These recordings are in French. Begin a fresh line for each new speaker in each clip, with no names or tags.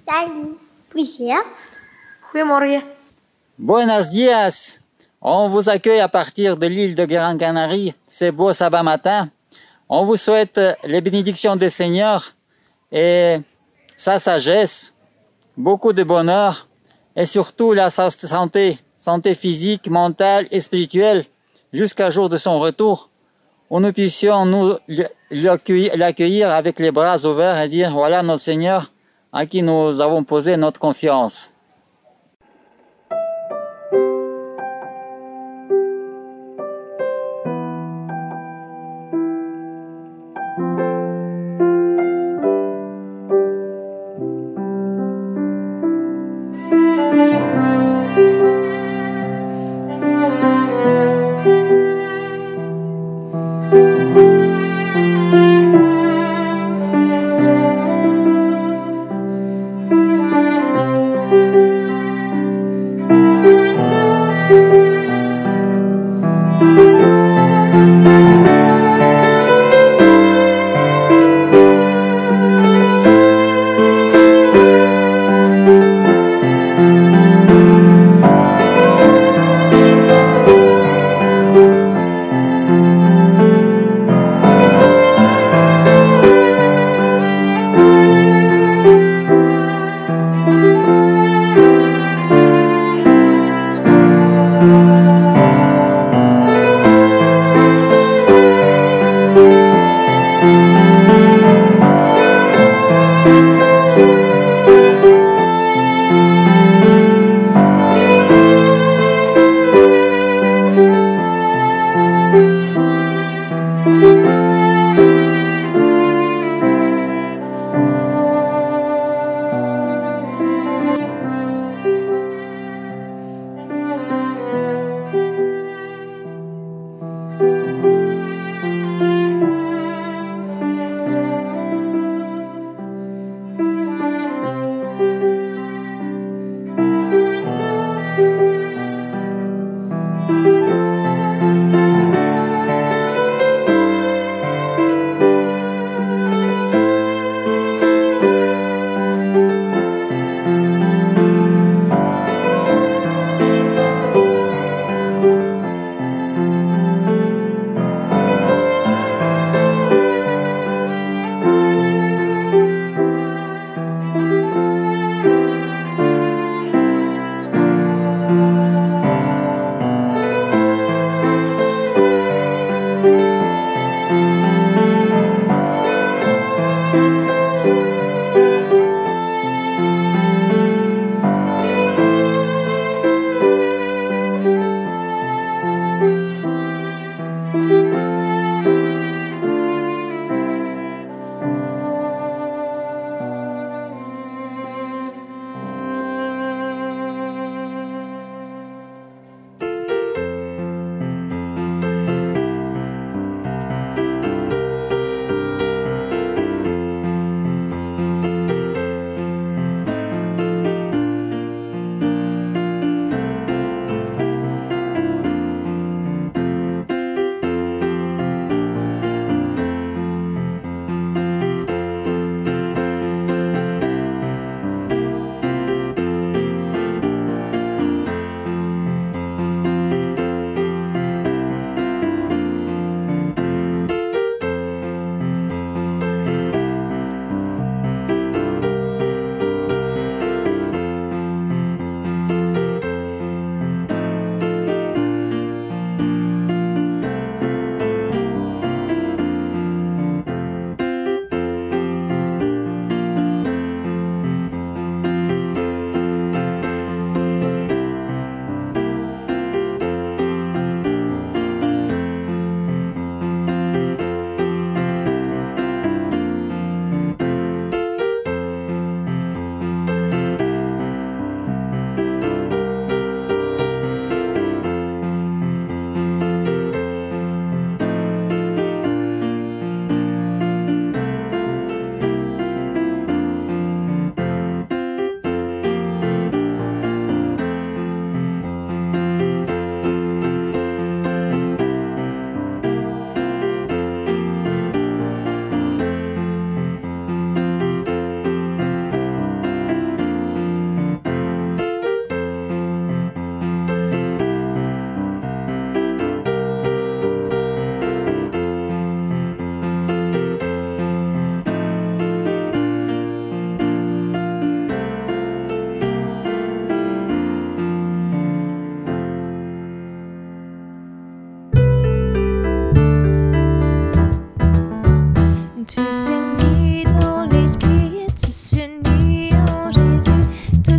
Salut. Plusieurs.
Goedemorgen.
Buenos dias. On vous accueille à partir de l'île de Gran Canaria. C'est beau sabbat matin. On vous souhaite les bénédictions du Seigneur et sa sagesse, beaucoup de bonheur et surtout la santé physique, mentale et spirituelle jusqu'à jour de son retour, où nous puissions nous l'accueillir avec les bras ouverts et dire voilà notre Seigneur à qui nous avons posé notre confiance.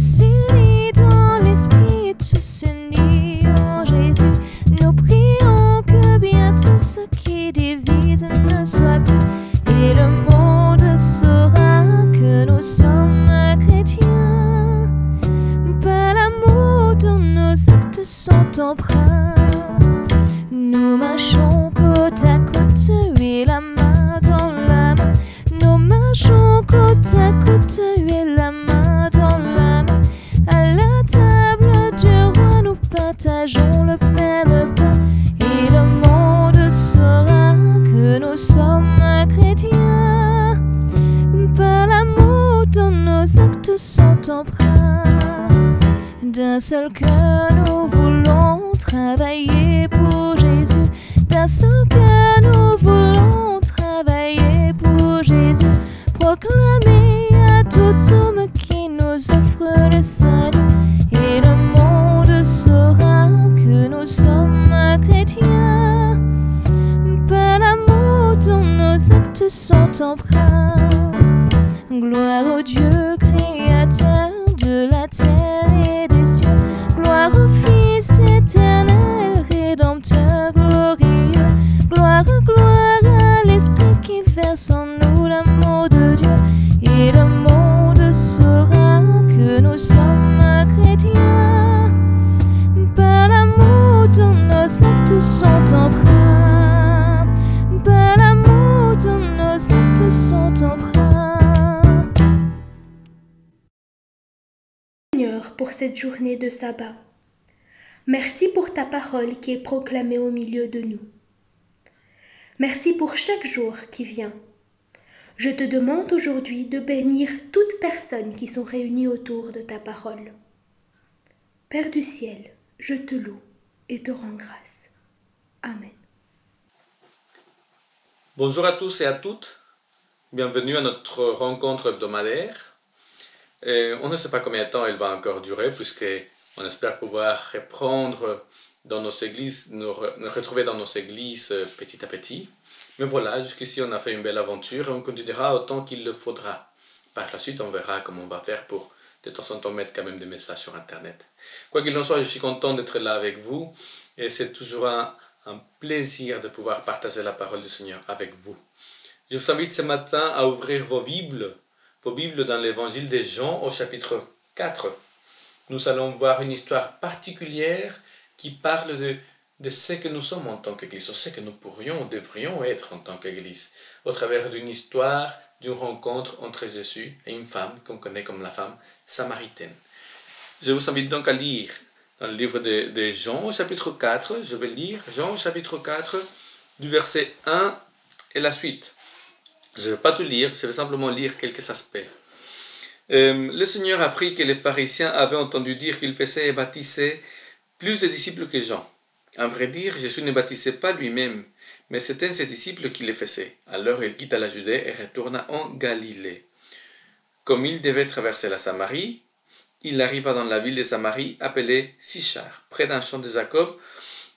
tous unis dans l'esprit, tous unis en Jésus. Nous prions que bientôt ce qui divise ne soit plus, et le monde saura que nous sommes chrétiens. Par l'amour dont nos actes sont empreints, nous marchons côte à côte et la main dans la main. Nous marchons côte à côte et la main dans la main. À la table du roi, nous partageons le même pain, et le monde saura que nous sommes chrétiens. Par l'amour dont nos actes sont empreints, d'un seul cœur nous voulons travailler pour Jésus. D'un seul cœur nous voulons travailler pour Jésus. Proclamer à tout homme qui nous offre le salut, et le monde saura que nous sommes chrétiens. Par l'amour dont nos actes sont empreints. Gloire au Dieu créateur de la terre et des cieux. Gloire au Fils éternel, rédempteur glorieux. Gloire, gloire à l'Esprit qui verse en nous l'amour de Dieu. Et le monde saura que nous sommes chrétiens. Par l'amour dont nos actes sont empreints. Par l'amour dont nos actes sont empreints.
Seigneur, pour cette journée de sabbat, merci pour ta parole qui est proclamée au milieu de nous. Merci pour chaque jour qui vient. Je te demande aujourd'hui de bénir toutes personnes qui sont réunies autour de ta parole. Père du ciel, je te loue et te rends grâce. Amen.
Bonjour à tous et à toutes. Bienvenue à notre rencontre hebdomadaire. On ne sait pas combien de temps elle va encore durer, puisqu'on espère pouvoir reprendre dans nos églises, nous retrouver dans nos églises petit à petit. Mais voilà, jusqu'ici on a fait une belle aventure et on continuera autant qu'il le faudra. Par la suite, on verra comment on va faire pour de temps en temps mettre quand même des messages sur Internet. Quoi qu'il en soit, je suis content d'être là avec vous et c'est toujours un plaisir de pouvoir partager la parole du Seigneur avec vous. Je vous invite ce matin à ouvrir vos Bibles dans l'évangile de Jean au chapitre 4. Nous allons voir une histoire particulière qui parle de ce que nous sommes en tant qu'Église, ou ce que nous pourrions, devrions être en tant qu'Église, au travers d'une histoire, d'une rencontre entre Jésus et une femme qu'on connaît comme la femme samaritaine. Je vous invite donc à lire dans le livre de Jean au chapitre 4. Je vais lire Jean au chapitre 4 du verset 1 et la suite. Je ne vais pas tout lire, je vais simplement lire quelques aspects. Le Seigneur apprit que les pharisiens avaient entendu dire qu'il faisait et baptisait plus de disciples que Jean. À vrai dire, Jésus ne baptisait pas lui-même, mais c'étaient ses disciples qui le faisaient. Alors il quitta la Judée et retourna en Galilée. Comme il devait traverser la Samarie, il arriva dans la ville de Samarie appelée Sichar, près d'un champ de Jacob,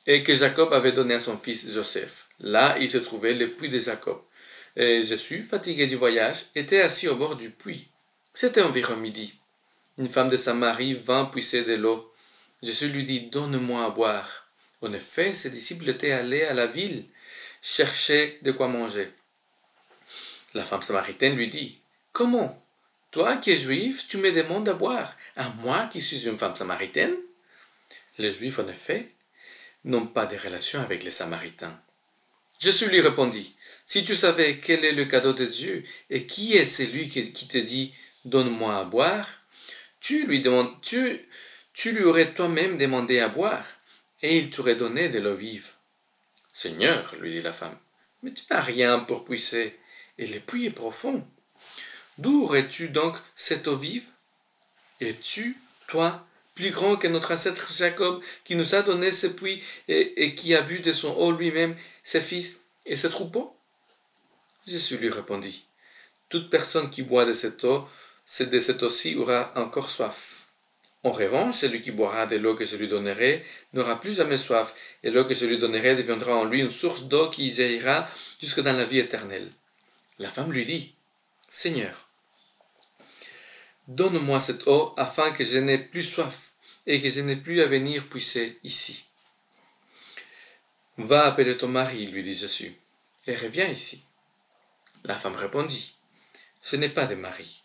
et que Jacob avait donné à son fils Joseph. Là, il se trouvait le puits de Jacob. Et Jésus, fatigué du voyage, était assis au bord du puits. C'était environ midi. Une femme de Samarie vint puiser de l'eau. Jésus lui dit « Donne-moi à boire ». En effet, ses disciples étaient allés à la ville chercher de quoi manger. La femme samaritaine lui dit « Comment? Toi qui es juif, tu me demandes à boire, à moi qui suis une femme samaritaine ?» Les Juifs, en effet, n'ont pas de relation avec les Samaritains. Jésus lui répondit « Si tu savais quel est le cadeau de Dieu et qui est celui qui te dit « Donne-moi à boire », tu lui aurais toi-même demandé à boire, et il t'aurait donné de l'eau vive. « Seigneur, lui dit la femme, mais tu n'as rien pour puiser, et le puits est profond. D'où aurais-tu donc cette eau vive? Es-tu, toi, plus grand que notre ancêtre Jacob, qui nous a donné ce puits et qui a bu de son eau lui-même, ses fils et ses troupeaux? » Jésus lui répondit, « Toute personne qui boit de cette eau-ci aura encore soif. En revanche, celui qui boira de l'eau que je lui donnerai n'aura plus jamais soif, et l'eau que je lui donnerai deviendra en lui une source d'eau qui jaillira jusque dans la vie éternelle. » La femme lui dit, « Seigneur, donne-moi cette eau afin que je n'ai plus soif et que je n'ai plus à venir puiser ici. Va appeler ton mari, lui dit Jésus, et reviens ici. La femme répondit, je n'ai pas de mari.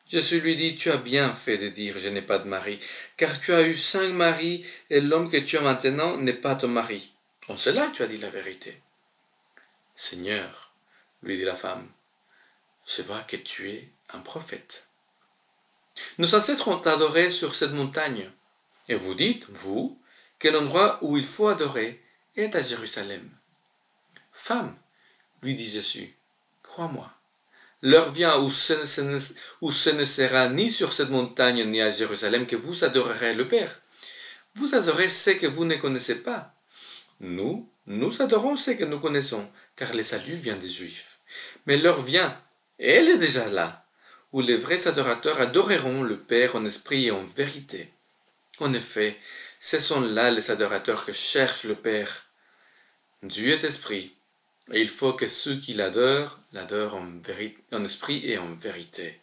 Jésus lui dit, tu as bien fait de dire, je n'ai pas de mari, car tu as eu 5 maris, et l'homme que tu as maintenant n'est pas ton mari. En cela, tu as dit la vérité. Seigneur, lui dit la femme, je vois que tu es un prophète. Nos ancêtres ont adoré sur cette montagne, et vous dites, vous, que l'endroit où il faut adorer est à Jérusalem. Femme, lui dit Jésus, crois-moi, l'heure vient où ce ne sera ni sur cette montagne ni à Jérusalem que vous adorerez le Père. Vous adorez ce que vous ne connaissez pas. Nous adorons ce que nous connaissons, car le salut vient des Juifs. Mais l'heure vient, et elle est déjà là, où les vrais adorateurs adoreront le Père en esprit et en vérité. En effet, ce sont là les adorateurs que cherche le Père. Dieu est esprit, et il faut que ceux qui l'adorent en esprit et en vérité.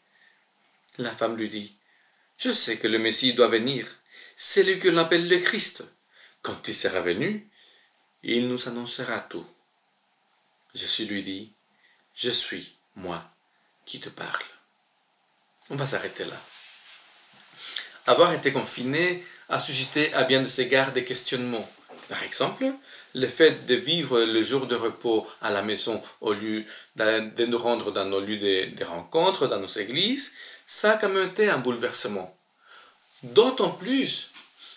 La femme lui dit, je sais que le Messie doit venir, c'est lui que l'on appelle le Christ. Quand il sera venu, il nous annoncera tout. Jésus lui dit, je suis, moi, qui te parle. On va s'arrêter là. Avoir été confiné a suscité à bien des égards des questionnements. Par exemple, le fait de vivre le jour de repos à la maison au lieu de nous rendre dans nos lieux de rencontre, dans nos églises, ça a quand même été un bouleversement. D'autant plus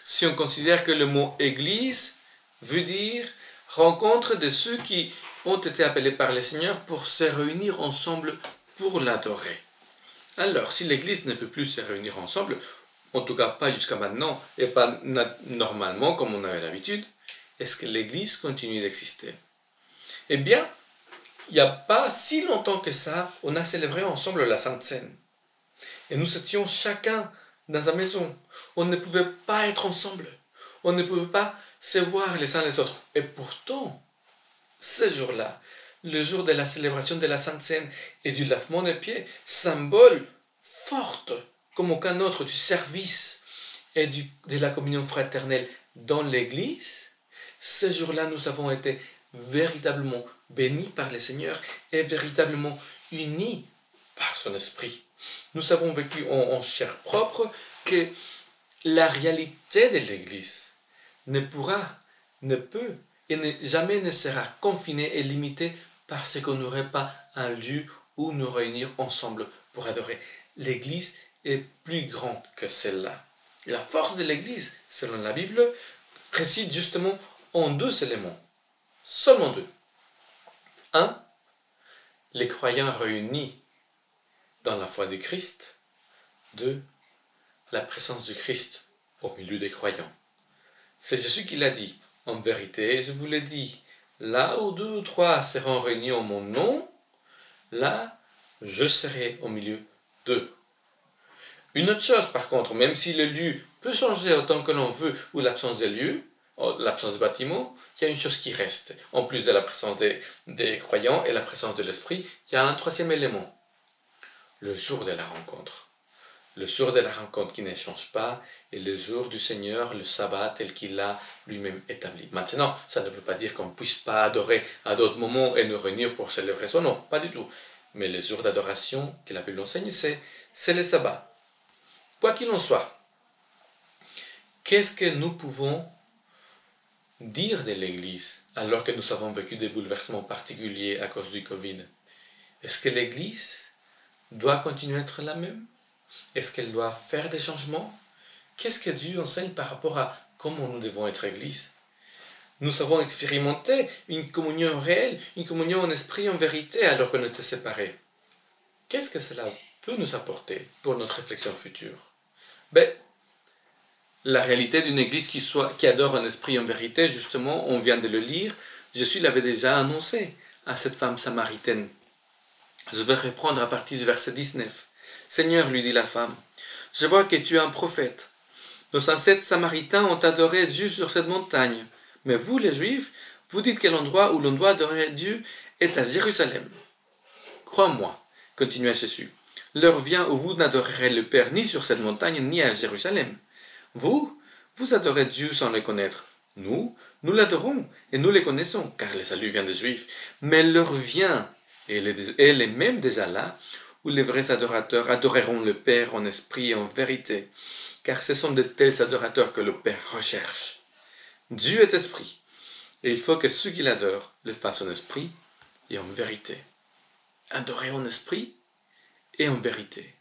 si on considère que le mot église veut dire rencontre de ceux qui ont été appelés par le Seigneur pour se réunir ensemble pour l'adorer. Alors, si l'église ne peut plus se réunir ensemble, en tout cas pas jusqu'à maintenant et pas normalement comme on avait l'habitude, est-ce que l'église continue d'exister? Eh bien, il n'y a pas si longtemps que ça, on a célébré ensemble la Sainte Seine. Et nous étions chacun dans sa maison. On ne pouvait pas être ensemble. On ne pouvait pas se voir les uns les autres. Et pourtant, ce jour-là, le jour de la célébration de la Sainte Seine et du lavement des pieds, symbole fort comme aucun autre du service et de la communion fraternelle dans l'Église, ce jour-là, nous avons été véritablement bénis par le Seigneur et véritablement unis par son Esprit. Nous avons vécu en chair propre que la réalité de l'Église ne peut et jamais ne sera confinée et limitée parce qu'on n'aurait pas un lieu où nous réunir ensemble pour adorer. L'Église est plus grande que celle-là. La force de l'Église, selon la Bible, réside justement en 2 éléments. Seulement 2. 1. Les croyants réunis dans la foi du Christ. 2. La présence du Christ au milieu des croyants. C'est Jésus qui l'a dit. En vérité, je vous l'ai dit, là où 2 ou 3 seront réunis en mon nom, là, je serai au milieu d'eux. Une autre chose, par contre, même si le lieu peut changer autant que l'on veut, ou l'absence de lieu, l'absence de bâtiment, il y a une chose qui reste. En plus de la présence des croyants et la présence de l'esprit, il y a un 3e élément. Le jour de la rencontre. Le jour de la rencontre qui ne change pas est le jour du Seigneur, le sabbat tel qu'il l'a lui-même établi. Maintenant, ça ne veut pas dire qu'on ne puisse pas adorer à d'autres moments et nous réunir pour célébrer son nom, pas du tout. Mais le jour d'adoration que la Bible enseigne, c'est le sabbat. Quoi qu'il en soit, qu'est-ce que nous pouvons dire de l'Église alors que nous avons vécu des bouleversements particuliers à cause du Covid? Est-ce que l'Église doit continuer à être la même? Est-ce qu'elle doit faire des changements? Qu'est-ce que Dieu enseigne par rapport à comment nous devons être Église? Nous avons expérimenté une communion réelle, une communion en esprit, en vérité, alors qu'on était séparés. Qu'est-ce que cela peut nous apporter pour notre réflexion future? La réalité d'une Église qui adore en esprit, en vérité, justement, on vient de le lire, Jésus l'avait déjà annoncé à cette femme samaritaine. Je vais reprendre à partir du verset 19. Seigneur, lui dit la femme, je vois que tu es un prophète. Nos ancêtres samaritains ont adoré Dieu sur cette montagne. Mais vous, les Juifs, vous dites que l'endroit où l'on doit adorer Dieu est à Jérusalem. Crois-moi, continua Jésus, L'heure vient où vous n'adorerez le Père ni sur cette montagne ni à Jérusalem. Vous adorez Dieu sans le connaître. Nous l'adorons et nous le connaissons, car le salut vient des Juifs. Mais l'heure vient, et elle est même déjà là, où les vrais adorateurs adoreront le Père en esprit et en vérité, car ce sont de tels adorateurs que le Père recherche. Dieu est esprit, et il faut que ceux qui l'adorent le fassent en esprit et en vérité. Adorer en esprit et en vérité.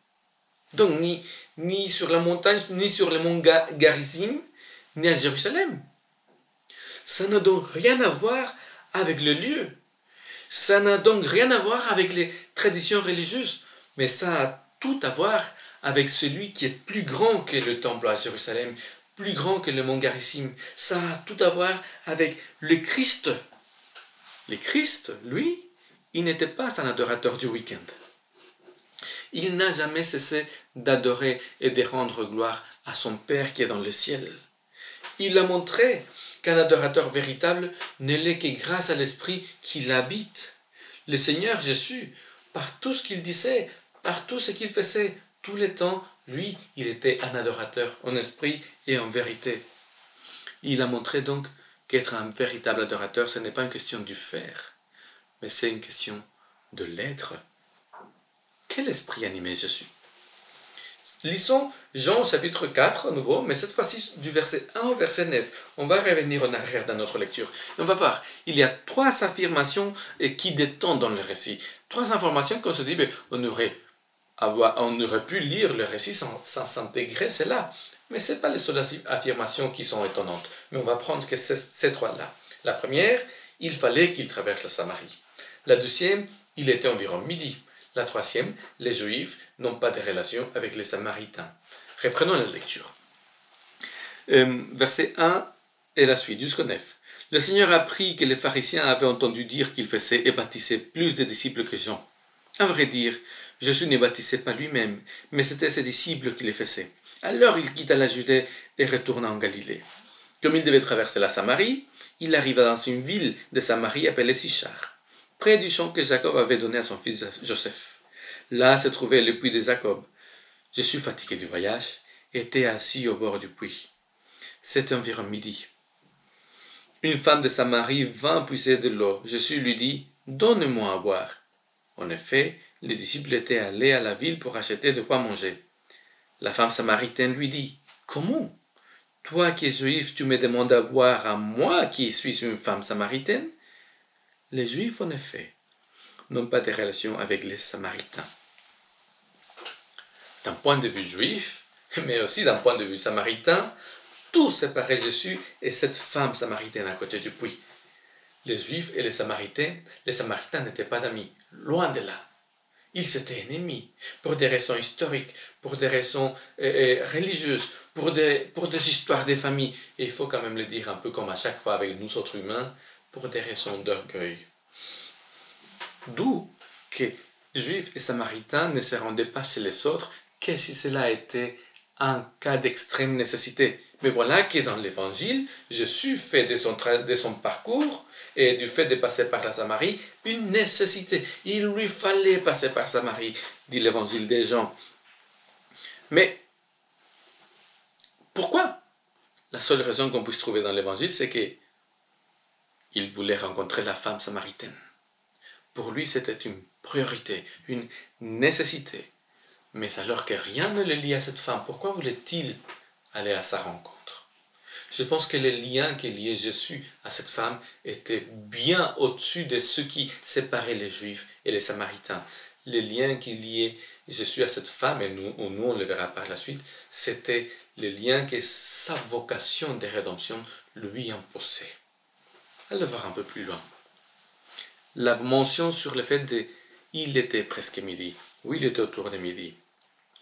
Donc, ni sur la montagne, ni sur le mont Garizim, ni à Jérusalem. Ça n'a donc rien à voir avec le lieu. Ça n'a donc rien à voir avec les traditions religieuses. Mais ça a tout à voir avec celui qui est plus grand que le temple à Jérusalem, plus grand que le mont Garizim. Ça a tout à voir avec le Christ. Le Christ, lui, il n'était pas un adorateur du week-end. Il n'a jamais cessé d'adorer et de rendre gloire à son Père qui est dans le ciel. Il a montré qu'un adorateur véritable ne l'est que grâce à l'Esprit qui l'habite. Le Seigneur Jésus, par tout ce qu'il disait, par tout ce qu'il faisait, tout le temps, lui, il était un adorateur en esprit et en vérité. Il a montré donc qu'être un véritable adorateur, ce n'est pas une question du faire, mais c'est une question de l'être. Quel esprit animait Jésus? Lisons Jean chapitre 4 à nouveau, mais cette fois-ci du verset 1 au verset 9. On va revenir en arrière dans notre lecture. On va voir, il y a 3 affirmations qui détendent dans le récit. 3 informations qu'on se dit, on aurait pu lire le récit sans s'intégrer, c'est là. Mais ce n'est pas les seules affirmations qui sont étonnantes. Mais on va prendre que ces 3-là. La première, il fallait qu'il traverse la Samarie. La deuxième, il était environ midi. La troisième, les Juifs n'ont pas de relation avec les Samaritains. Reprenons la lecture. Verset 1 et la suite, jusqu'au 9. Le Seigneur apprit que les pharisiens avaient entendu dire qu'il faisait et baptisait plus de disciples que Jean. À vrai dire, Jésus ne baptisait pas lui-même, mais c'était ses disciples qui les faisaient. Alors il quitta la Judée et retourna en Galilée. Comme il devait traverser la Samarie, il arriva dans une ville de Samarie appelée Sichar, près du champ que Jacob avait donné à son fils Joseph. Là se trouvait le puits de Jacob. Jésus, fatigué du voyage, était assis au bord du puits. C'était environ midi. Une femme de Samarie vint puiser de l'eau. Jésus lui dit, « Donne-moi à boire. » En effet, les disciples étaient allés à la ville pour acheter de quoi manger. La femme samaritaine lui dit, « Comment? Toi qui es juif, tu me demandes à boire à moi qui suis une femme samaritaine? » Les Juifs, en effet, n'ont pas de relation avec les Samaritains. D'un point de vue juif, mais aussi d'un point de vue samaritain, tout séparait Jésus et cette femme samaritaine à côté du puits. Les Juifs et les Samaritains n'étaient pas d'amis, loin de là. Ils étaient ennemis, pour des raisons historiques, pour des raisons religieuses, pour des histoires des familles. Et il faut quand même le dire un peu comme à chaque fois avec nous autres humains, pour des raisons d'orgueil. D'où que Juifs et Samaritains ne se rendaient pas chez les autres que si cela était un cas d'extrême nécessité. Mais voilà que dans l'Évangile, Jésus fait de son parcours et du fait de passer par la Samarie une nécessité. Il lui fallait passer par Samarie, dit l'Évangile des Jean. Mais pourquoi? La seule raison qu'on puisse trouver dans l'Évangile, c'est que il voulait rencontrer la femme samaritaine. Pour lui, c'était une priorité, une nécessité. Mais alors que rien ne le lie à cette femme, pourquoi voulait-il aller à sa rencontre? Je pense que le lien qui liait Jésus à cette femme était bien au-dessus de ce qui séparait les Juifs et les Samaritains. Le lien qui liait Jésus à cette femme, et nous on le verra par la suite, c'était le lien que sa vocation de rédemption lui imposait. Allons voir un peu plus loin. La mention sur le fait il était presque midi. Oui, il était autour de midi.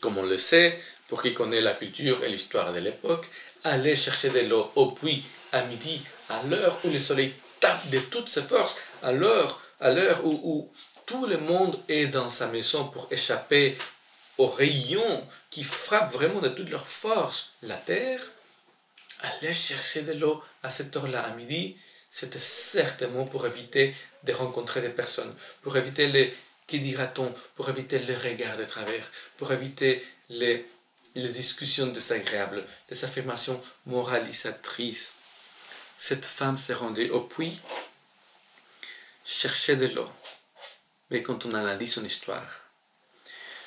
Comme on le sait, pour qui connaît la culture et l'histoire de l'époque, aller chercher de l'eau au puits à midi, à l'heure où le soleil tape de toutes ses forces, à l'heure où tout le monde est dans sa maison pour échapper aux rayons qui frappent vraiment de toute leur force la terre, aller chercher de l'eau à cette heure-là à midi, c'était certainement pour éviter de rencontrer des personnes, pour éviter qui dira-t-on, pour éviter les regards de travers, pour éviter les discussions désagréables, les affirmations moralisatrices. Cette femme s'est rendue au puits, cherchait de l'eau. Mais quand on analyse son histoire,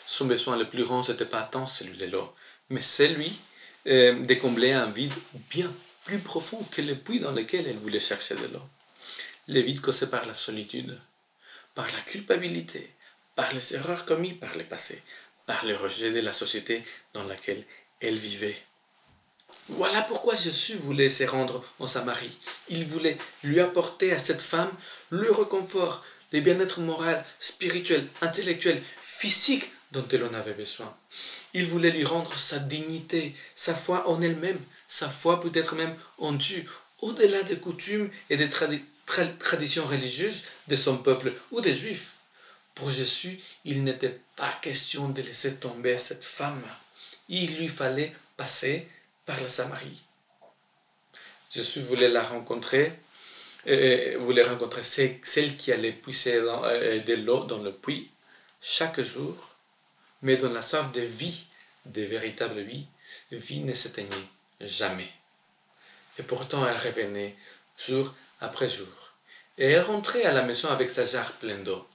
son besoin le plus grand, ce n'était pas tant celui de l'eau, mais celui de combler un vide bien plus profond que le puits dans lequel elle voulait chercher de l'eau. Le vide causé par la solitude, par la culpabilité, par les erreurs commises par le passé, par le rejet de la société dans laquelle elle vivait. Voilà pourquoi Jésus voulait se rendre en Samarie. Il voulait lui apporter à cette femme le réconfort, le bien-être moral, spirituel, intellectuel, physique dont elle en avait besoin. Il voulait lui rendre sa dignité, sa foi en elle-même, sa foi peut-être même en Dieu, au-delà des coutumes et des traditions religieuses de son peuple ou des Juifs. Pour Jésus, il n'était pas question de laisser tomber cette femme. Il lui fallait passer par la Samarie. Jésus voulait la rencontrer, celle qui allait puiser de l'eau dans le puits chaque jour, mais dans la soif de vie, de véritable vie ne s'éteignait jamais. Et pourtant elle revenait jour après jour. Et elle rentrait à la maison avec sa jarre pleine d'eau,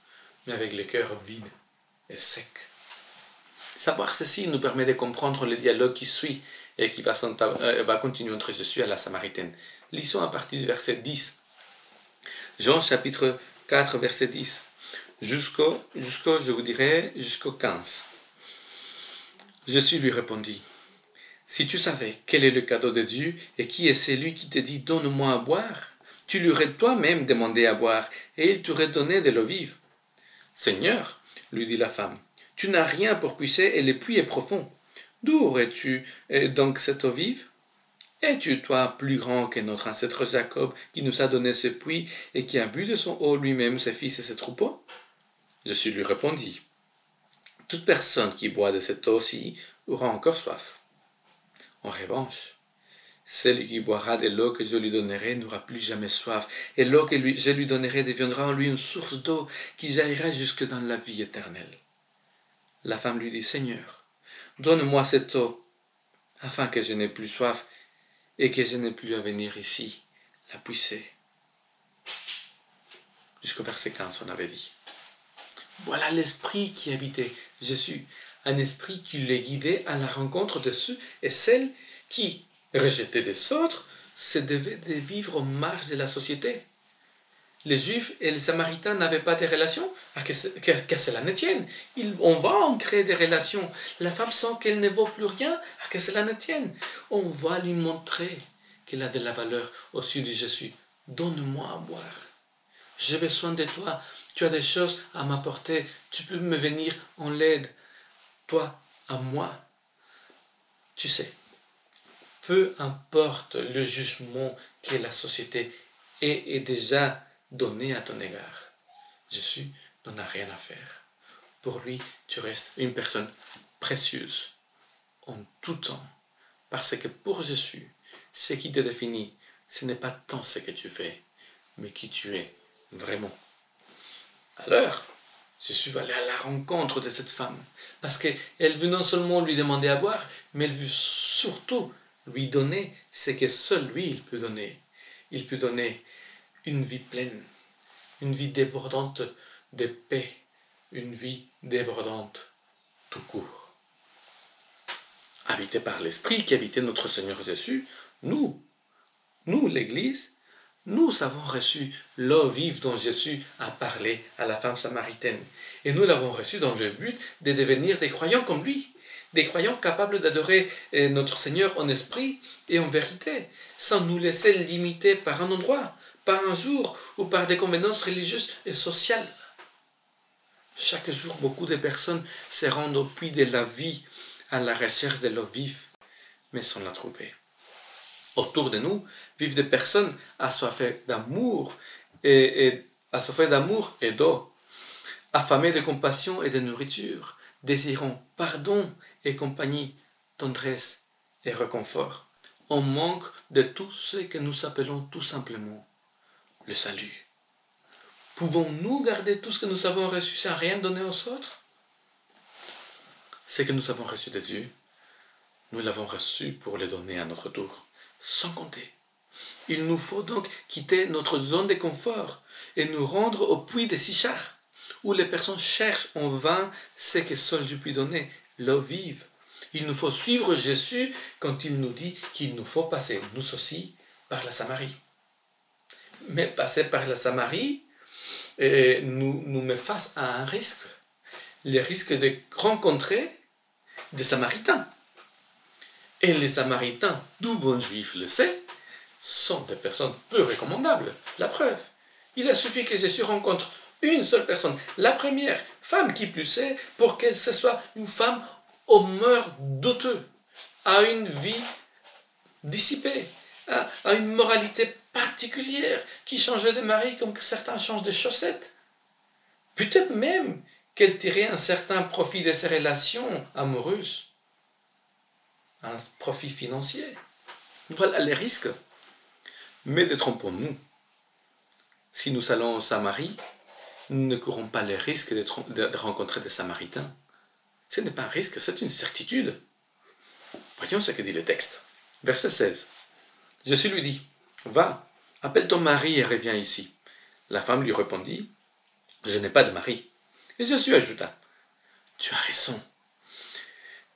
mais avec le cœur vide et sec. Savoir ceci nous permet de comprendre le dialogue qui suit et qui va continuer entre Jésus et la Samaritaine. Lisons à partir du verset 10. Jean chapitre 4, verset 10. Jusqu'au 15. Jésus lui répondit, « Si tu savais quel est le cadeau de Dieu et qui est celui qui te dit « Donne-moi à boire », tu lui aurais toi-même demandé à boire et il t'aurait donné de l'eau vive. »« Seigneur, lui dit la femme, tu n'as rien pour puiser et le puits est profond. D'où aurais-tu donc cette eau vive? Es-tu toi plus grand que notre ancêtre Jacob qui nous a donné ce puits et qui a bu de son eau lui-même, ses fils et ses troupeaux? » Jésus lui répondit, « Toute personne qui boit de cette eau-ci aura encore soif. En revanche, celui qui boira de l'eau que je lui donnerai n'aura plus jamais soif, et l'eau que je lui donnerai deviendra en lui une source d'eau qui jaillira jusque dans la vie éternelle. » La femme lui dit, « Seigneur, donne-moi cette eau, afin que je n'ai plus soif et que je n'ai plus à venir ici la puiser. » Jusqu'au verset 15, on avait dit. Voilà l'esprit qui habitait Jésus, un esprit qui les guidait à la rencontre de ceux et celles qui, rejetés des autres, se devaient de vivre en marge de la société. Les Juifs et les Samaritains n'avaient pas de relations, que cela ne tienne. On va en créer des relations. La femme sent qu'elle ne vaut plus rien, que cela ne tienne. On va lui montrer qu'elle a de la valeur au yeux de Jésus. Donne-moi à boire. J'ai besoin de toi. Tu as des choses à m'apporter. Tu peux me venir en l'aide. Toi, à moi. Tu sais, peu importe le jugement que la société est déjà donné à ton égard, Jésus n'en a rien à faire. Pour lui, tu restes une personne précieuse en tout temps. Parce que pour Jésus, ce qui te définit, ce n'est pas tant ce que tu fais, mais qui tu es vraiment. Alors, Jésus va aller à la rencontre de cette femme, parce qu'elle veut non seulement lui demander à boire, mais elle veut surtout lui donner ce que seul lui il peut donner. Il peut donner une vie pleine, une vie débordante de paix, une vie débordante tout court. Habité par l'Esprit qui habitait notre Seigneur Jésus, nous, l'Église, nous avons reçu l'eau vive dont Jésus a parlé à la femme samaritaine. Et nous l'avons reçu dans le but de devenir des croyants comme lui, des croyants capables d'adorer notre Seigneur en esprit et en vérité, sans nous laisser limiter par un endroit, par un jour ou par des convenances religieuses et sociales. Chaque jour, beaucoup de personnes se rendent au puits de la vie à la recherche de l'eau vive, mais sans la trouver. Autour de nous vivent des personnes assoiffées d'amour et d'eau, affamées de compassion et de nourriture, désirant pardon et compagnie, tendresse et réconfort. On manque de tout ce que nous appelons tout simplement le salut. Pouvons-nous garder tout ce que nous avons reçu sans rien donner aux autres? Ce que nous avons reçu de Dieu, nous l'avons reçu pour le donner à notre tour, sans compter. Il nous faut donc quitter notre zone de confort et nous rendre au puits de Sichar, où les personnes cherchent en vain ce que seul Dieu peut donner, l'eau vive. Il nous faut suivre Jésus quand il nous dit qu'il nous faut passer, nous aussi, par la Samarie. Mais passer par la Samarie nous met face à un risque. Le risque de rencontrer des Samaritains. Et les Samaritains, tout bon juif le sait, sont des personnes peu recommandables. La preuve, il a suffi que Jésus rencontre une seule personne, la première femme qui plus est, pour que ce soit une femme aux mœurs douteuses, à une vie dissipée, à une moralité particulière, qui changeait de mari comme certains changent de chaussettes. Peut-être même qu'elle tirait un certain profit de ses relations amoureuses, un profit financier. Voilà les risques. Mais détrompons-nous. Si nous allons en Samarie, nous ne courons pas les risques de rencontrer des Samaritains. Ce n'est pas un risque, c'est une certitude. Voyons ce que dit le texte. Verset 16. Jésus lui dit, « Va, appelle ton mari et reviens ici. » La femme lui répondit, « Je n'ai pas de mari. » Et Jésus ajouta, « Tu as raison.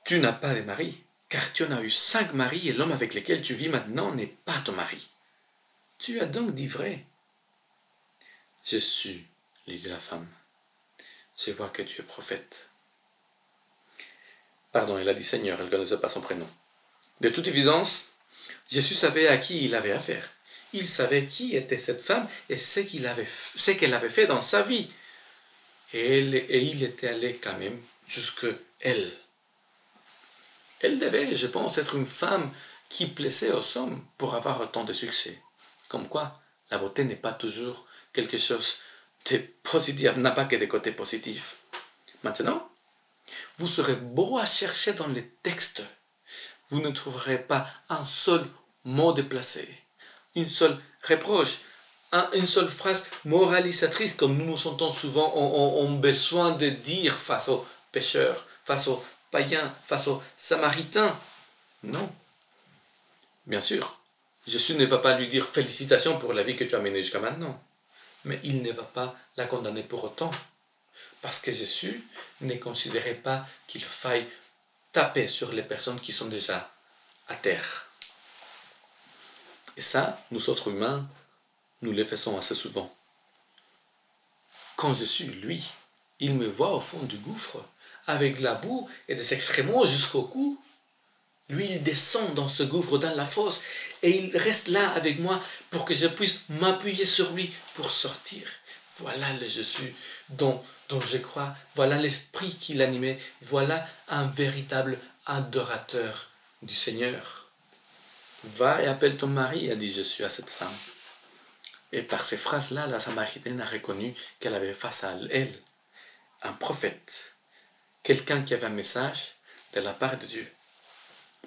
Tu n'as pas de mari, car tu en as eu 5 maris et l'homme avec lequel tu vis maintenant n'est pas ton mari. Tu as donc dit vrai. » Jésus, lui dit la femme, « Je vois que tu es prophète. » Pardon, il a dit Seigneur, elle ne connaissait pas son prénom. De toute évidence, Jésus savait à qui il avait affaire. Il savait qui était cette femme et ce qu'elle avait fait dans sa vie. Et il était allé quand même jusqu'à elle. Elle devait, je pense, être une femme qui plaisait aux hommes pour avoir autant de succès. Comme quoi, la beauté n'est pas toujours quelque chose de positif, n'a pas que des côtés positifs. Maintenant, vous serez beau à chercher dans les textes. Vous ne trouverez pas un seul mot déplacé, une seule reproche, une seule phrase moralisatrice comme nous nous sentons souvent ont besoin de dire face aux pécheurs, face aux païens, face aux samaritains. Non. Bien sûr, Jésus ne va pas lui dire félicitations pour la vie que tu as menée jusqu'à maintenant. Mais il ne va pas la condamner pour autant. Parce que Jésus ne considérait pas qu'il faille taper sur les personnes qui sont déjà à terre. Et ça, nous autres humains, nous le faisons assez souvent. Quand Jésus, lui, il me voit au fond du gouffre, avec la boue et des excréments jusqu'au cou, lui, il descend dans ce gouffre, dans la fosse, et il reste là avec moi pour que je puisse m'appuyer sur lui pour sortir. Voilà le Jésus dont je crois, voilà l'esprit qui l'animait, voilà un véritable adorateur du Seigneur. Va et appelle ton mari, a dit Jésus à cette femme. Et par ces phrases-là, la Samaritaine a reconnu qu'elle avait face à elle un prophète, quelqu'un qui avait un message de la part de Dieu.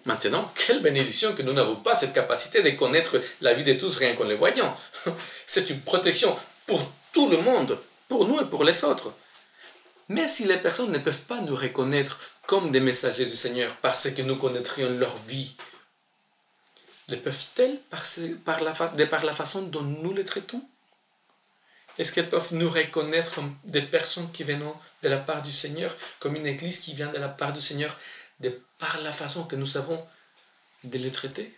Maintenant, quelle bénédiction que nous n'avons pas cette capacité de connaître la vie de tous rien qu'en les voyant. C'est une protection pour tout le monde, pour nous et pour les autres. Mais si les personnes ne peuvent pas nous reconnaître comme des messagers du Seigneur parce que nous connaîtrions leur vie, le peuvent-elles par la façon dont nous les traitons? Est-ce qu'elles peuvent nous reconnaître comme des personnes qui viennent de la part du Seigneur, comme une église qui vient de la part du Seigneur, par la façon que nous avons de les traiter,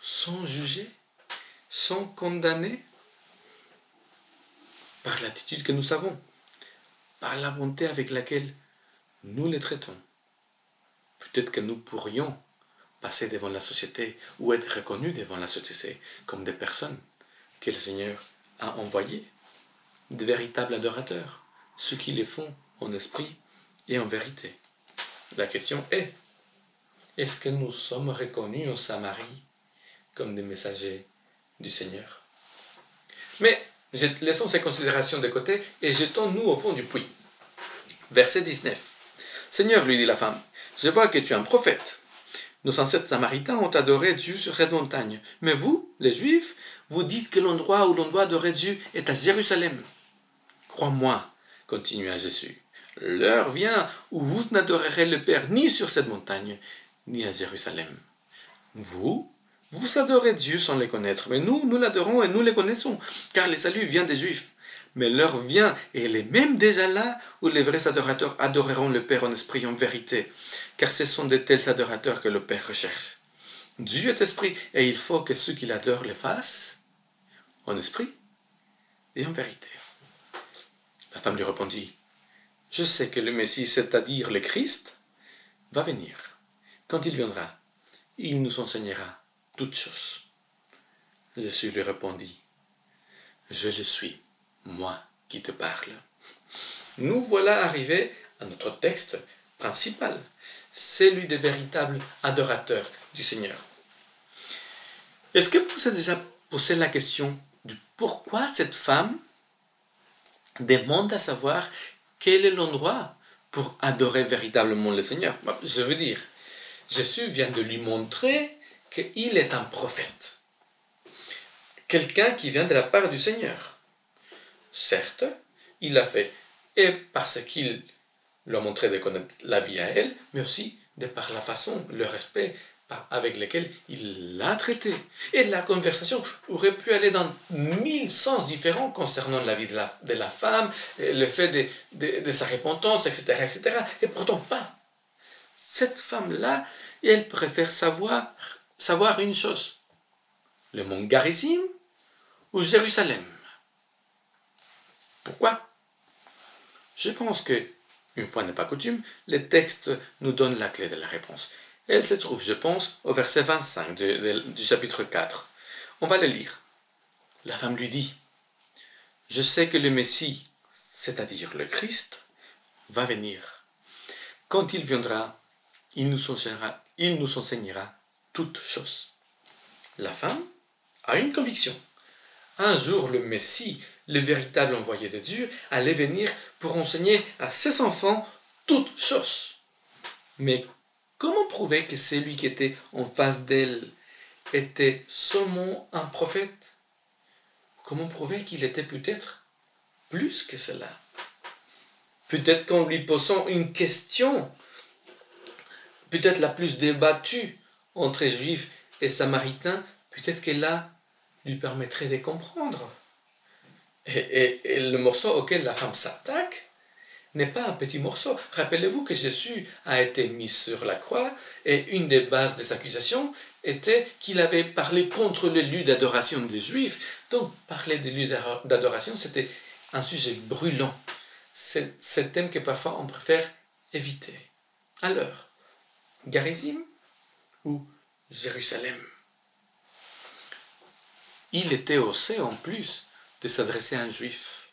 sans juger, sans condamner, par l'attitude que nous avons, par la bonté avec laquelle nous les traitons? Peut-être que nous pourrions passer devant la société ou être reconnus devant la société comme des personnes que le Seigneur a envoyées, des véritables adorateurs, ceux qui les font en esprit et en vérité. La question est, est-ce que nous sommes reconnus en Samarie comme des messagers du Seigneur? Mais laissons ces considérations de côté et jetons-nous au fond du puits. Verset 19. Seigneur, lui dit la femme, je vois que tu es un prophète. Nos ancêtres samaritains ont adoré Dieu sur cette montagne. Mais vous, les Juifs, vous dites que l'endroit où l'on doit adorer Dieu est à Jérusalem. Crois-moi, continua Jésus, l'heure vient où vous n'adorerez le Père ni sur cette montagne, ni à Jérusalem. Vous adorez Dieu sans le connaître, mais nous l'adorons et nous le connaissons, car le salut vient des Juifs. Mais l'heure vient, et elle est même déjà là, où les vrais adorateurs adoreront le Père en esprit et en vérité, car ce sont de tels adorateurs que le Père recherche. Dieu est esprit, et il faut que ceux qui l'adorent le fassent en esprit et en vérité. La femme lui répondit, « Je sais que le Messie, c'est-à-dire le Christ, va venir. Quand il viendra, il nous enseignera toutes choses. » Jésus lui répondit, « Je le suis, moi qui te parle. » Nous voilà arrivés à notre texte principal, celui des véritables adorateurs du Seigneur. Est-ce que vous avez déjà posé la question de pourquoi cette femme demande à savoir quel est l'endroit pour adorer véritablement le Seigneur? Je veux dire, Jésus vient de lui montrer qu'il est un prophète, quelqu'un qui vient de la part du Seigneur. Certes, il l'a fait et parce qu'il lui a montré de connaître la vie à elle, mais aussi de par la façon, le respect avec lequel il l'a traité. Et la conversation aurait pu aller dans 1000 sens différents concernant la vie de la femme, le fait de sa repentance, etc., etc. Et pourtant pas. Cette femme-là, elle préfère savoir une chose. Le mont Garizim ou Jérusalem. Pourquoi? Je pense que, une fois n'est pas coutume, les textes nous donnent la clé de la réponse. Elle se trouve, je pense, au verset 25 du chapitre 4. On va le lire. La femme lui dit, « Je sais que le Messie, c'est-à-dire le Christ, va venir. Quand il viendra, il nous enseignera toutes choses. » La femme a une conviction. Un jour, le Messie, le véritable envoyé de Dieu, allait venir pour enseigner à ses enfants toutes choses. Mais comment prouver que celui qui était en face d'elle était seulement un prophète? Comment prouver qu'il était peut-être plus que cela? Peut-être qu'en lui posant une question, peut-être la plus débattue entre Juifs et Samaritains, peut-être que là, lui permettrait de comprendre. Et le morceau auquel la femme s'attaque n'est pas un petit morceau. Rappelez-vous que Jésus a été mis sur la croix et une des bases des accusations était qu'il avait parlé contre les lieux d'adoration des Juifs. Donc, parler des lieux d'adoration, c'était un sujet brûlant. C'est ce thème que parfois on préfère éviter. Alors, Garizim ou Jérusalem? Il était osé en plus de s'adresser à un juif.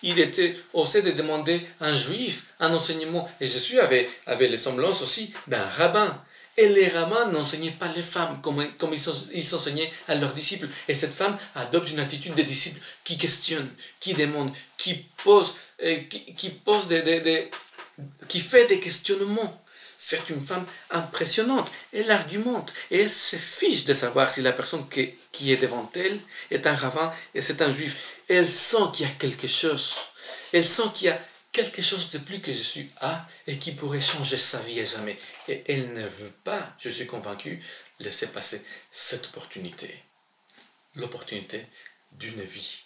Il était osé de demander à un juif un enseignement. Et Jésus avait les semblances aussi d'un rabbin. Et les rabbins n'enseignaient pas les femmes comme ils enseignaient à leurs disciples. Et cette femme adopte une attitude des disciples qui questionnent, qui demandent, qui fait des questionnements. C'est une femme impressionnante. Elle argumente et elle se fiche de savoir si la personne qui est devant elle est un rabbin et c'est un juif. Elle sent qu'il y a quelque chose. Elle sent qu'il y a quelque chose de plus que Jésus a et qui pourrait changer sa vie à jamais. Et elle ne veut pas, je suis convaincu, laisser passer cette opportunité. L'opportunité d'une vie.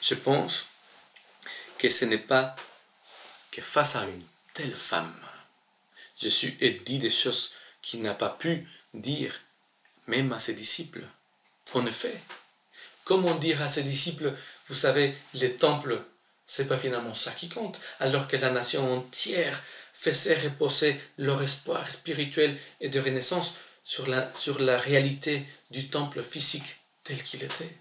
Je pense que ce n'est pas que face à une telle femme, Jésus ait dit des choses qu'il n'a pas pu dire même à ses disciples. En effet, comment dire à ses disciples, vous savez, les temples, c'est pas finalement ça qui compte, alors que la nation entière faisait reposer leur espoir spirituel et de renaissance sur la réalité du temple physique tel qu'il était.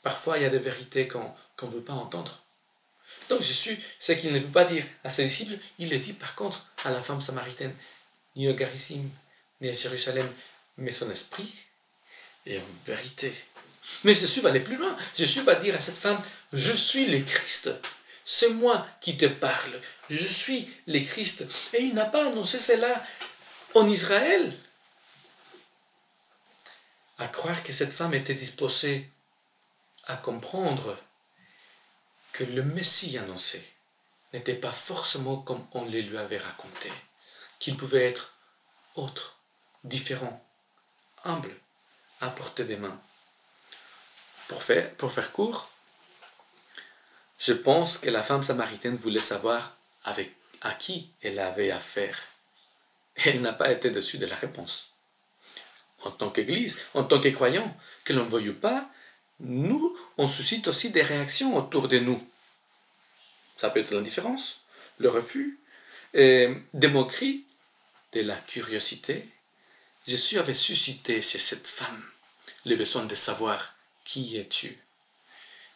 Parfois, il y a des vérités qu'on ne veut pas entendre. Donc Jésus, ce qu'il ne peut pas dire à ses disciples, il le dit par contre à la femme samaritaine, ni au Garizim, ni à Jérusalem, mais son esprit est en vérité. Mais Jésus va aller plus loin. Jésus va dire à cette femme, je suis le Christ. C'est moi qui te parle. Je suis le Christ. Et il n'a pas annoncé cela en Israël. À croire que cette femme était disposée à comprendre que le Messie annoncé n'était pas forcément comme on le lui avait raconté, qu'il pouvait être autre, différent, humble, à portée des mains. Pour faire court, je pense que la femme samaritaine voulait savoir à qui elle avait affaire. Elle n'a pas été déçue de la réponse. En tant qu'Église, en tant que croyants, que l'on ne veuille pas, nous, on suscite aussi des réactions autour de nous. Ça peut être l'indifférence, le refus, des moqueries, de la curiosité. Jésus avait suscité chez cette femme le besoin de savoir qui es-tu.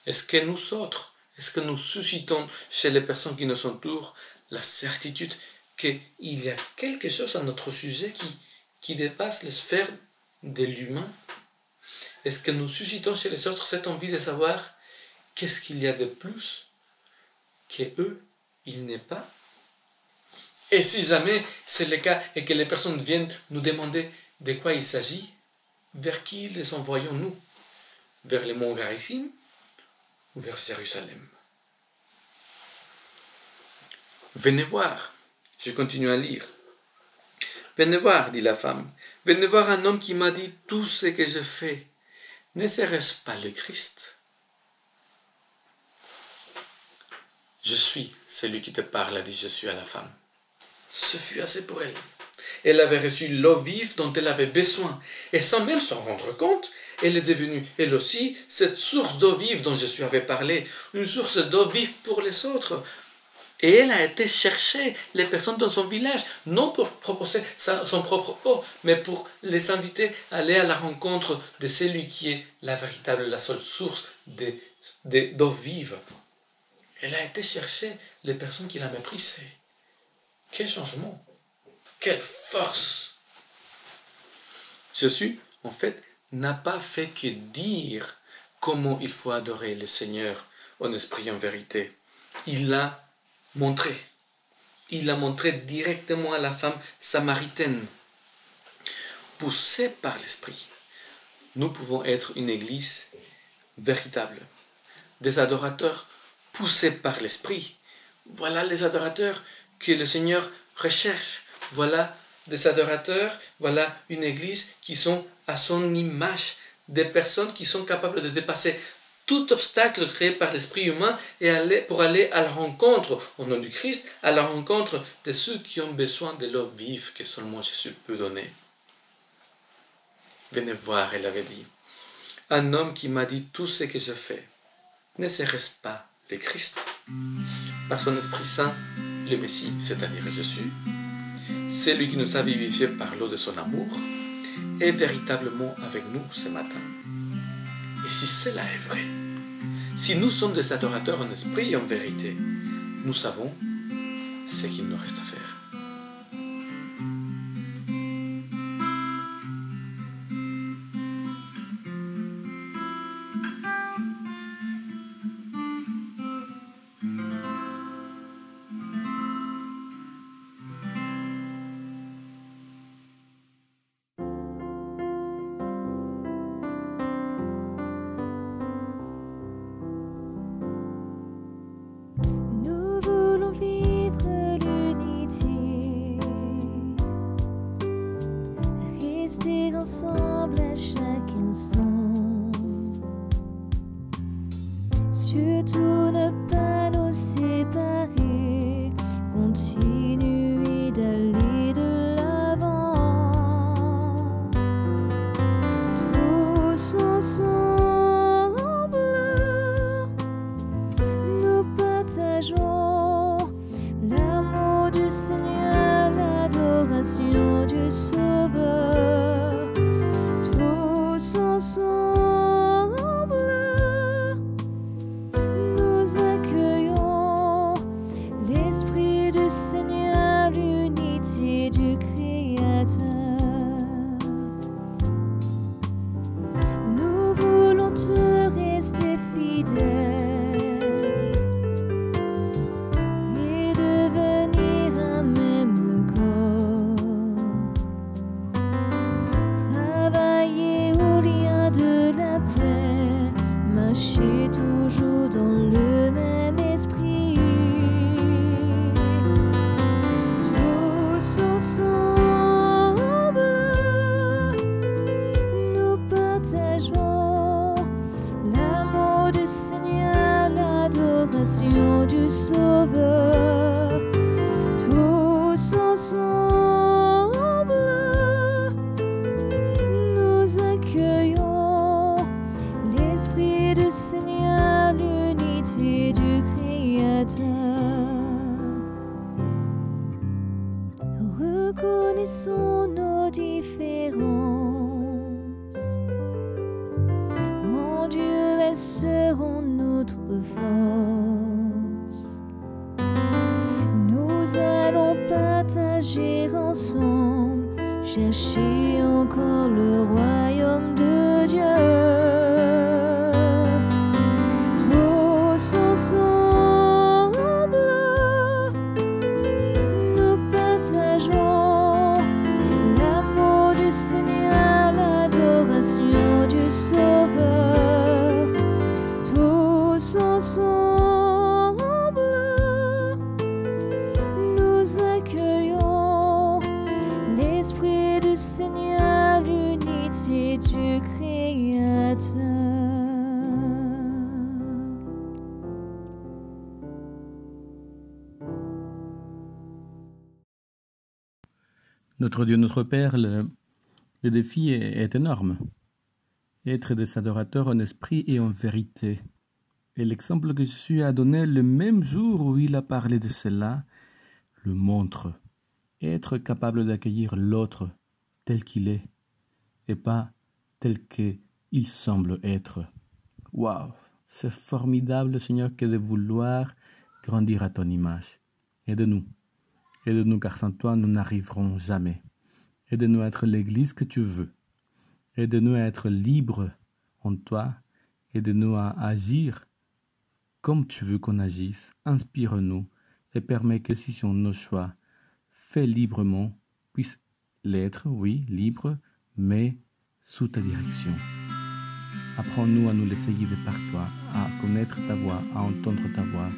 Est-ce que nous autres, est-ce que nous suscitons chez les personnes qui nous entourent la certitude qu'il y a quelque chose à notre sujet qui dépasse les sphères de l'humain? Est-ce que nous suscitons chez les autres cette envie de savoir qu'est-ce qu'il y a de plus qu'eux, il n'est pas? Et si jamais c'est le cas et que les personnes viennent nous demander de quoi il s'agit, vers qui les envoyons-nous? Vers les monts Garizim ou vers Jérusalem? Venez voir, je continue à lire. Venez voir, dit la femme, venez voir un homme qui m'a dit tout ce que je fais. Ne serait-ce pas le Christ? Je suis celui qui te parle, a dit Jésus à la femme. Ce fut assez pour elle. Elle avait reçu l'eau vive dont elle avait besoin. Et sans même s'en rendre compte, elle est devenue, elle aussi, cette source d'eau vive dont Jésus avait parlé. Une source d'eau vive pour les autres. Et elle a été chercher les personnes dans son village, non pour proposer son propre eau, mais pour les inviter à aller à la rencontre de celui qui est la véritable, la seule source d'eau vive. Elle a été chercher les personnes qui la méprisaient. Quel changement! Quelle force! Jésus, en fait, n'a pas fait que dire comment il faut adorer le Seigneur en esprit et en vérité. Il l'a montré. Il l'a montré directement à la femme samaritaine. Poussés par l'esprit, nous pouvons être une église véritable. Des adorateurs poussés par l'esprit. Voilà les adorateurs que le Seigneur recherche. Voilà des adorateurs, voilà une église qui sont à son image, des personnes qui sont capables de dépasser tout obstacle créé par l'esprit humain et pour aller à la rencontre, au nom du Christ, à la rencontre de ceux qui ont besoin de l'eau vive que seulement Jésus peut donner. Venez voir, elle avait dit, un homme qui m'a dit tout ce que je fais. Ne serait-ce pas le Christ? Par son Esprit Saint, le Messie, c'est-à-dire Jésus, celui qui nous a vivifiés par l'eau de son amour, est véritablement avec nous ce matin. Et si cela est vrai, si nous sommes des adorateurs en esprit et en vérité, nous savons ce qu'il nous reste à faire.
Ensemble à chaque instant, surtout ne pas nous séparer, continuer d'aller de l'avant, tous ensemble, nous partageons l'amour du Seigneur, l'adoration du Sauveur. Ensemble, nous accueillons l'Esprit du Seigneur, l'unité du Créateur. Nous voulons te rester fidèles et devenir un même corps. Travailler au lien de la paix, marcher toujours dans le même reconnaissons nos différences. Mon Dieu, elles seront notre force. Nous allons partager ensemble, chercher encore le royaume de Dieu. Tous ensemble, nous partageons l'amour du Seigneur, l'adoration du Sauveur. Tous ensemble, nous accueillons l'Esprit du Seigneur, l'unité du Créateur.
Notre Dieu, notre Père, le défi est énorme. Être des adorateurs en esprit et en vérité. Et l'exemple que Jésus a donné le même jour où il a parlé de cela le montre. Être capable d'accueillir l'autre tel qu'il est et pas tel qu'il semble être. Waouh! C'est formidable, Seigneur, que de vouloir grandir à ton image. Aide-nous. Aide-nous, car sans toi, nous n'arriverons jamais. Aide-nous à être l'Église que tu veux. Aide-nous à être libres en toi. Aide-nous à agir comme tu veux qu'on agisse. Inspire-nous et permets que si sont nos choix faits librement puissent l'être, oui, libres, mais sous ta direction. Apprends-nous à nous laisser guider par toi, à connaître ta voix, à entendre ta voix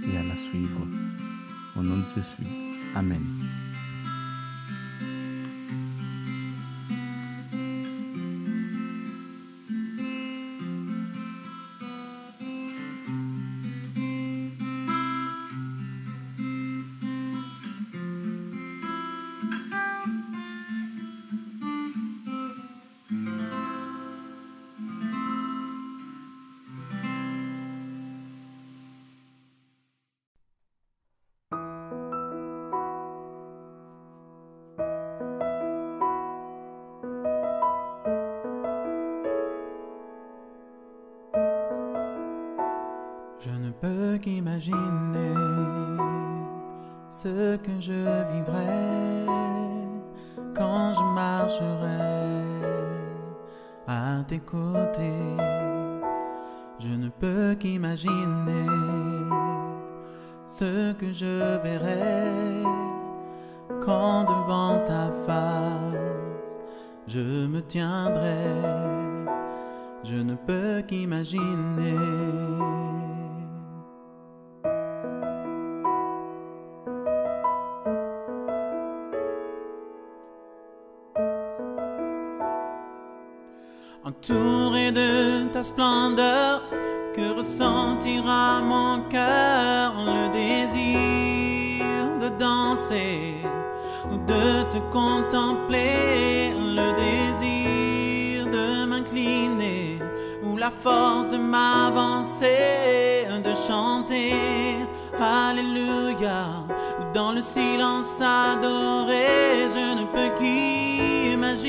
et à la suivre. Au nom de Jésus. Amen.
Je ne peux qu'imaginer ce que je vivrai quand je marcherai à tes côtés. Je ne peux qu'imaginer ce que je verrai quand devant ta face je me tiendrai. Je ne peux qu'imaginer. Entouré de ta splendeur, que ressentira mon cœur? Le désir de danser ou de te contempler, le désir de m'incliner ou la force de m'avancer, de chanter Alléluia ou dans le silence adorer. Je ne peux qu'imaginer.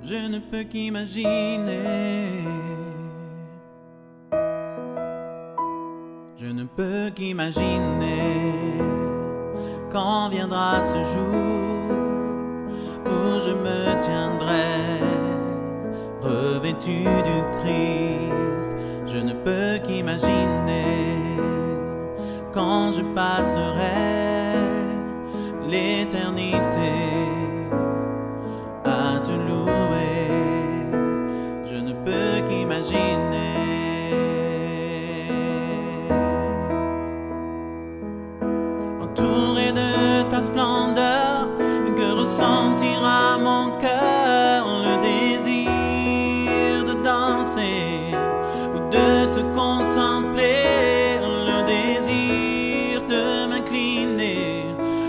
Je ne peux qu'imaginer. Je ne peux qu'imaginer quand viendra ce jour où je me tiendrai revêtu du Christ. Je ne peux qu'imaginer quand je passerai l'éternité à te louer. Je ne peux qu'imaginer. Entouré de ta splendeur, que ressentira mon cœur? Le désir de danser ou de te contempler, le désir de m'incliner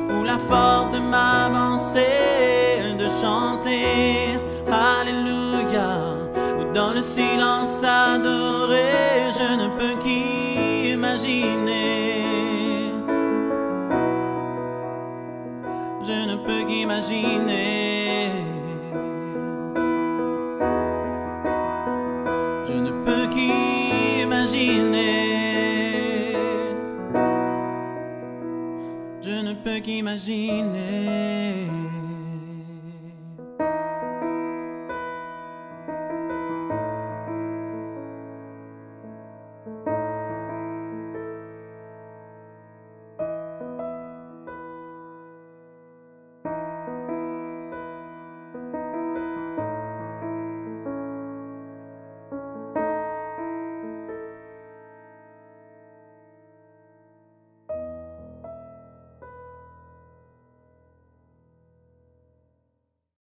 ou la force de m'avancer, de chanter Alléluia ou dans le silence adorer. Je ne peux qu'imaginer. qu'imaginer. Je ne peux qu'imaginer. Je ne peux qu'imaginer.